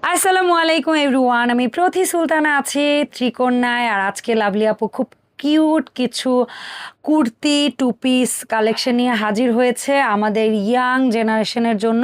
আসসালামু আলাইকুম এভরিওয়ান, আমি প্রতি সুলতানা আছি ত্রিকোণায়। আর আজকে লাভলি আপু খুব কিউট কিছু কুর্তি টু পিস কালেকশন নিয়ে হাজির হয়েছে আমাদের ইয়াং জেনারেশনের জন্য।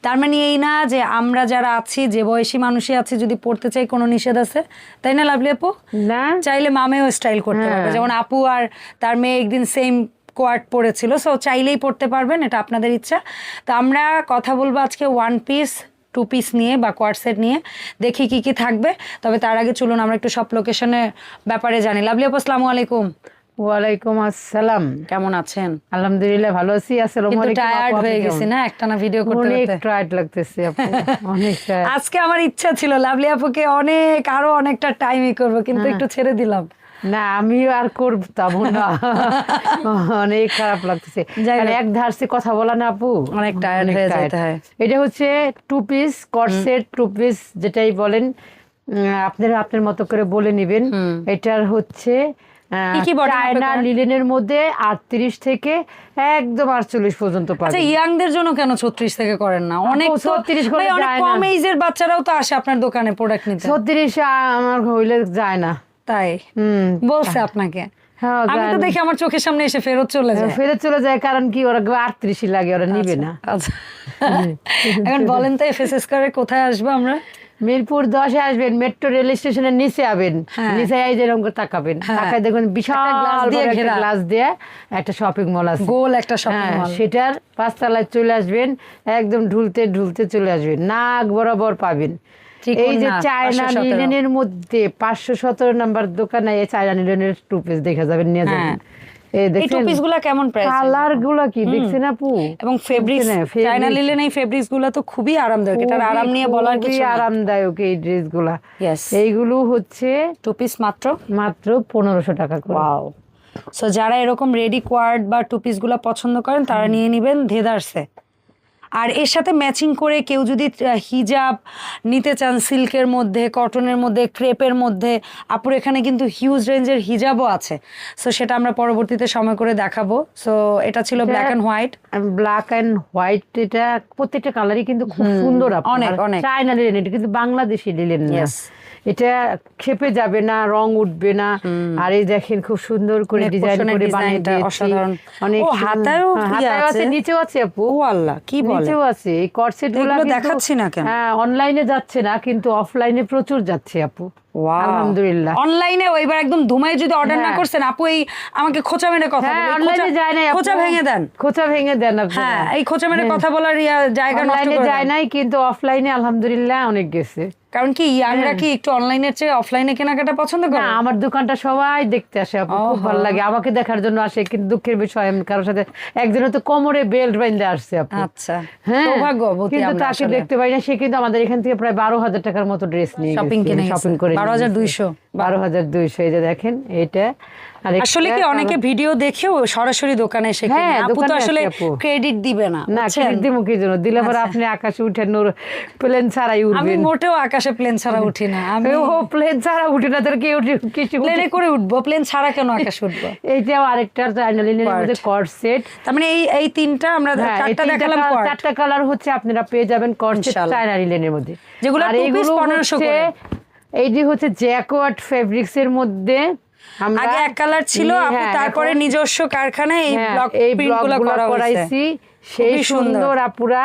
তার মানে এই না যে আমরা যারা আছি, যে বয়সী মানুষই আছি, যদি পড়তে চাই কোনো নিষেধ আছে, তাই না লাভলি আপু? না, চাইলে মামেও স্টাইল করতে পারবে। যেমন আপু আর তার মেয়ে একদিন সেম কোয়ার্ট পড়েছিল, সো চাইলেই পড়তে পারবেন, এটা আপনাদের ইচ্ছা। তো আমরা কথা বলবো আজকে ওয়ান পিস টু পিস নিয়ে বা কোয়ার্ট সেট নিয়ে, দেখি কি কি থাকবে। তবে তার আগে চলুন আমরা একটু সব লোকেশনের ব্যাপারে জানি। লাভলি আপু আসসালামু আলাইকুম। ওয়ালাইকুম আসসালাম। কেমন আছেন? আলহামদুলিল্লাহ ভালো আছি। আসসালামু কিন্তু আলাইকুম। টায়ার্ড হয়ে গেছি না একটানা ভিডিও করতে অনেক করতে? টায়ার্ড লাগতেছে আপু, অনেক tired। আজকে আমার ইচ্ছা ছিল লাভলি আপুকে আরো অনেকটা টাইমই করব, কিন্তু একটু ছেড়ে দিলাম। না, আমিও আর করতাম না, অনেক খারাপ লাগতেছে। যাই আর হোক। এক ধারসে কথা বলা না আপু, অনেক টায়ার্ড অনেক হয়ে tired। যেতে হয়। এটা হচ্ছে two piece corset, two piece যেটাই বলেন আপনারা আপনার মতো করে বলে নেবেন। এটার হচ্ছে কি কি body mappে চায়না করা? লিলেনের মধ্যে 38 থেকে একদম 48 পর্যন্ত আচ্ছা, পাবেন। ইয়াংদের জন্য কেন 36 থেকে করেন না? অনেক তো 36 করে ভাই, অনেক যায় কম না। এইজের বাচ্চারাও তো আসে আপনার দোকানে প্রোডাক্ট নিতে। 36 আমার হইলে যায় না। তাই বলছে আপনাকে? হ্যাঁ, আমি তো যায় না। দেখি আমার চোখের সামনে এসে ফেরত চলে যায়। ফেরত চলে যায়, কারণ কি ওরা 38 লাগে, ওরা নিবে না। আচ্ছা, এখন বলেন তো এফএসএস করে কোথায় আসবো আমরা? মিরপুর 10-এ আসবেন, মেট্রো রেল স্টেশনের নিচে আবেন। হ্যাঁ। নিচে এই যেরকম করে তাকাবেন, তাকায় দেখবেন বিশাল গ্লাস দিয়ে বড় একটা ঘেরা। গ্লাস দিয়ে একটা শপিং মল আছে। গোল একটা শপিং হ্যাঁ, মল। সেটার 5 তলায় চলে আসবেন, একদম ঢুলতে ঢুলতে চলে আসবেন, নাক বরাবর পাবেন। এই যে ত্রিকোণা, চায়না 517 লিলেনের মধ্যে 517 নাম্বার দোকানে এই চায়না লিলেনের টু পিস দেখা যাবেন, নিয়ে যাবেন। এই এই টু দেখছেন পিস গুলা কেমন প্রাইস? কালার গুলা কি দেখছেন আপু? এবং ফেব্রিক্স, দেখছেন, চায়না fabrics লিলেন এই ফেব্রিক্স গুলা তো খুবই আরামদায়ক। এটার খুবই, আরাম নিয়ে বলার খুবই কিছু না। আরামদায়ক এই ড্রেস গুলা। Yes. এইগুলো হচ্ছে টু পিস মাত্র মাত্র 1500 টাকা করে। ওয়াও। সো যারা এরকম রেডি কোয়ার্ড বা টু পিস গুলা পছন্দ করেন তারা নিয়ে নেবেন ধেদারসে। আর এর সাথে ম্যাচিং করে কেউ যদি হিজাব নিতে চান, সিল্কের মধ্যে, কটনের মধ্যে, ক্রেপের মধ্যে, আপুর এখানে কিন্তু হিউজ রেঞ্জের হিজাবও আছে। সো সেটা আমরা পরবর্তীতে সময় করে দেখাবো। সো এটা ছিল black and white. Black and white, এটা প্রত্যেকটা কালারই কিন্তু খুব সুন্দর আপু। অনেক, আর অনেক। চায়না লিলেন, এটা কিন্তু বাংলাদেশি লিলেন না। Yes. এটা খেপে যাবে না, রং উঠবে না। আর এই দেখেন খুব সুন্দর করে Neck ডিজাইন portion এর করে বানিয়ে ডিজাইনটা দিয়েছি। অসাধারণ। অনেক ও, হাতায়ও ইয়ে হাতায়ও আছে, আছে? নিচেও আছে আপু। ও আল্লাহ, কি বলে? নিচেও আছে। এই কর্সেট গুলো এগুলো দেখাচ্ছি না কেন? হ্যাঁ, অনলাইনে যাচ্ছে না, কিন্তু অফলাইনে প্রচুর যাচ্ছে আপু। আলহামদুলিল্লাহ। অনলাইনে এবার একদম ধুমায় যদি অর্ডার না হ্যাঁ। করছেন, আপু এই আমাকে খোঁচা মেরে কথা হ্যাঁ, বলে, অনলাইনে যায় নাই আপু। খোঁচা ভেঙে দেন। খোঁচা ভেঙে দেন আপনারা। হ্যাঁ, এই খোঁচা মেরে কথা বলার জায়গা নষ্ট অনলাইনে করে যায় দেন। নাই, কিন্তু অফলাইনে আলহামদুলিল্লাহ অনেক গেছে। কারণ কি ইয়াংরা কি একটু অনলাইনের চেয়ে অফলাইনে কেনাকাটা পছন্দ করে? না, আমার দোকানটা সবাই দেখতে আসে আপু, খুব ভালো লাগে। আমাকে দেখার জন্য আসে, কিন্তু দুঃখের বিষয় আমি কারোর সাথে, একজনের তো কোমরে বেল্ট বেঁধে আসছে আপু। আচ্ছা, হ্যাঁ, সৌভাগ্যবতী কিন্তু আমরা তাকে আসলে। দেখতে পাই না। সে কিন্তু আমাদের এখান থেকে প্রায় 12,000 টাকার মতো ড্রেস নিয়ে শপিং কিনে শপিং করে 12,200। 12,200। এই যে দেখেন এটা। আর আসলে কি অনেকে ভিডিও দেখেও সরাসরি দোকানে এসে কিনে। হ্যাঁ, আপু তো দোকানে আসলে আসে আপু। ক্রেডিট দিবে না, না, বুঝছেন? ক্রেডিট দিব কি জন্য? দিলে পরে আপনি আকাশে উঠে প্লেন ছাড়াই আমি উঠবেন। মোটেও আকাশে প্লেন ছাড়া উঠি না। আমি ও প্লেন ছাড়া উঠে না, তার কি উঠে কিছু প্লেনে করে উঠবো, প্লেন ছাড়া কেন আকাশে উঠবো? এইটাও আরেকটা চায়না লিনেনের মধ্যে কর্ড সেট। তার মানে এই তিনটা আমরা চারটা দেখালাম কোয়ার্ড। 4টা কালার হচ্ছে আপনারা পেয়ে যাবেন কর্ড সেট ইনশাআল্লাহ। চায়না লিনেনের মধ্যে। যেগুলো আর two piece এইগুলো 1500 হচ্ছে, করে। এইটি হচ্ছে জ্যাকওয়ার্ড ফেব্রিক্স এর মধ্যে। আমরা আগে এক কালার ছিল আপু, হ্যাঁ, তারপরে এখন নিজস্ব কারখানায় এই হ্যাঁ, ব্লক এই প্রিন্ট গুলো ব্লকগুলো করা করাইছি। হয়েছে। সেই খুবই সুন্দর। সুন্দর আপুরা,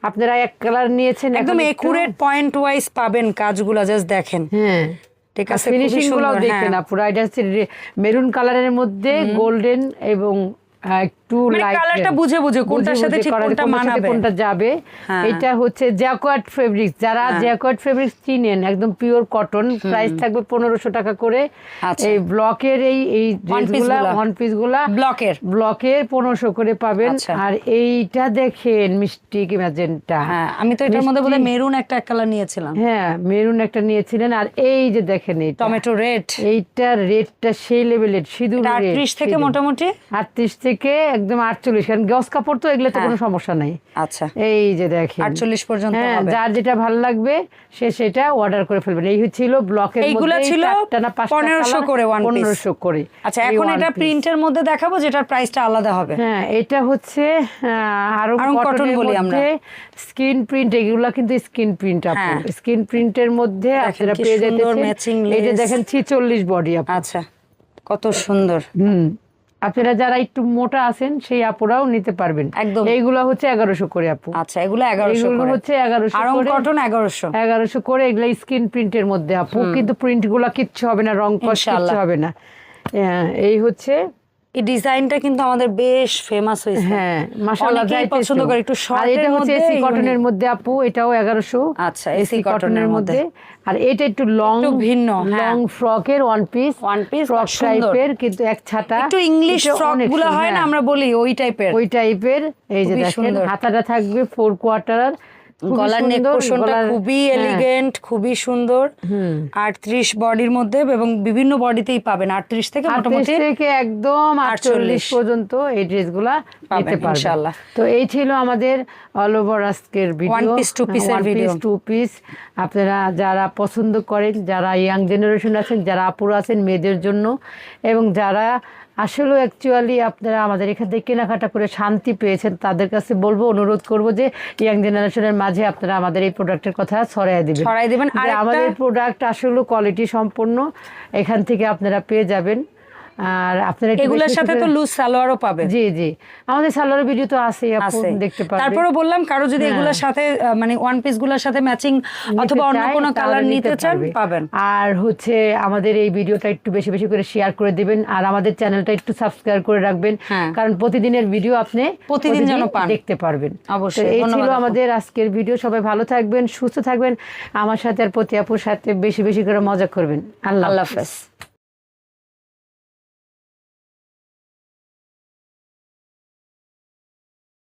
আপনারা এক কালার নিয়েছেন, একদম এখন একটু- একুরেট পয়েন্ট ওয়াইজ পাবেন কাজগুলো, জাস্ট দেখেন। হ্যাঁ, ঠিক আছে, ফিনিশিং খুবই গুলো সুন্দর। দেখেন হ্যাঁ। আপুরা। এটা হচ্ছে মেরুন কালারের মধ্যে গোল্ডেন এবং একটু মানে লাইট কালারটা বুঝে বুঝে কোনটার সাথে ঠিক কোনটা মানাবে। কোনটা যাবে। হ্যাঁ। এটা হচ্ছে জ্যাকওয়ার্ড ফেব্রিক্স। যারা জ্যাকওয়ার্ড ফেব্রিক্স চিনেন, একদম পিওর কটন, প্রাইস থাকবে 1500 টাকা করে। আচ্ছা। এই ব্লকের এই ড্রেসগুলা, ওয়ান পিস গুলা ব্লকের। 1500 করে পাবেন। আচ্ছা। আর এইটা দেখেন মিষ্টি ম্যাজেন্টা। হ্যাঁ, আমি তো এটার মধ্যে বোধহয় মেরুন একটা কালার নিয়েছিলাম। হ্যাঁ, মেরুন একটা নিয়েছিলেন। আর এই যে দেখেন এইটা, টমেটো রেড। এইটার রেটটা সেই লেভেলের, সিঁদুর রেট। 38 থেকে মোটামুটি 38 থেকে একদম 48, কারণ গজ কাপড় তো এগুলোতে কোনো সমস্যা নাই। আচ্ছা, এই যে দেখেন 48 পর্যন্ত হ্যাঁ, হবে। যার যেটা ভালো লাগবে সে সেটা অর্ডার করে ফেলবেন। এই ছিল ব্লকের মধ্যে এইগুলা ছিল 4টা না 5টা 1500 করে one piece। 1500 করে। আচ্ছা, এই এখন one এটা piece। প্রিন্টের মধ্যে দেখাবো যেটার প্রাইসটা আলাদা হবে। হ্যাঁ, এটা হচ্ছে আরং আরং কটন কটনের বলি আমরা। মধ্যে স্ক্রিন প্রিন্ট, এগুলা কিন্তু স্ক্রিন প্রিন্ট আপু। হ্যাঁ। স্ক্রিন প্রিন্টের মধ্যে দেখেন আপনারা কি পেয়ে সুন্দর যেতেছেন। matching এটা lace। দেখেন 46 বডি আপু। আচ্ছা, কত সুন্দর। আপনারা যারা একটু মোটা আছেন সেই আপুরাও নিতে পারবেন। একদম। এইগুলো হচ্ছে 1100 করে আপু। আচ্ছা, এগুলো 1100 এগুলো করে। হচ্ছে 1100 আরং করে। কটন 1100। 1100 করে, এগুলা স্ক্রিন প্রিন্টের মধ্যে আপু, কিন্তু প্রিন্ট গুলা কিচ্ছু হবে না, রং কস ইনশাআল্লাহ। কিচ্ছু হবে না। এই হচ্ছে এই ডিজাইনটা কিন্তু আমাদের বেশ ফেমাস হয়েছে। হ্যাঁ, মাশাআল্লাহ, অনেকেই যাইতেছে। পছন্দ করে একটু আর শর্টের এটা হচ্ছে মধ্যে এসি কটনের মধ্যে আপু, এটাও 1100। আচ্ছা, এসি কটনের মধ্যে। আর এটা একটু লং, একটু ভিন্ন, হ্যাঁ। লং ফ্রকের one piece, One piece, frock সুন্দর। টাইপের, কিন্তু এক ছাতা, একটু ইংলিশ এটা ফ্রক অনেক গুলো সুন্দর, হয় না হ্যাঁ। আমরা বলি, ওই টাইপের। ওই টাইপের। এই যে খুবই দেখেন সুন্দর। হাতাটা থাকবে 4 কোয়ার্টার, গলার নেক পোর্শনটা খুবই এলিগেন্ট, খুবই সুন্দর। 38 বডির মধ্যে এবং বিভিন্ন বডিতেই পাবেন, 38 থেকে মোটামুটি থেকে একদম 48 পর্যন্ত এই ড্রেসগুলা নিতে পারবেন ইনশাআল্লাহ। তো এই ছিল আমাদের অল ওভার আজকের video, One piece, two piece এর ভিডিও। 2 পিস। আপনারা যারা পছন্দ করেন, যারা ইয়াং জেনারেশন আছেন, যারা আপুরা আছেন মেয়েদের জন্য, এবং যারা আসলে অ্যাকচুয়ালি আপনারা আমাদের এখান থেকে কেনাকাটা করে শান্তি পেয়েছেন, তাদের কাছে বলবো, অনুরোধ করব যে ইয়াং জেনারেশনের মাঝে আপনারা আমাদের এই প্রোডাক্টের কথা ছড়াই দিবেন। আর আমাদের প্রোডাক্ট আসলে কোয়ালিটি সম্পন্ন, এখান থেকে আপনারা পেয়ে যাবেন। আর আপনারা একটু এগুলোর বেশি সাথে তো লুজ সালোয়ারও পাবেন। জি জি, আমাদের সালোয়ারের ভিডিও তো আছেই আপু, আছে। দেখতে পারবেন। তারপরে বললাম কারো যদি এগুলোর সাথে মানে ওয়ান পিস গুলোর সাথে ম্যাচিং অথবা অন্য কোনো কালার নিতে চান পাবেন। আর হচ্ছে আমাদের এই ভিডিওটা একটু বেশি বেশি করে শেয়ার করে দিবেন, আর আমাদের চ্যানেলটা একটু সাবস্ক্রাইব করে রাখবেন, কারণ প্রতিদিনের ভিডিও আপনি প্রতিদিন যেন পান, দেখতে পারবেন। অবশ্যই। এই ছিল আমাদের আজকের ভিডিও। সবাই ভালো থাকবেন, সুস্থ থাকবেন, আমার সাথে আর প্রতি আপুর সাথে বেশি বেশি করে মজা করবেন। আল্লাহ আল্লাহ হাফেজ।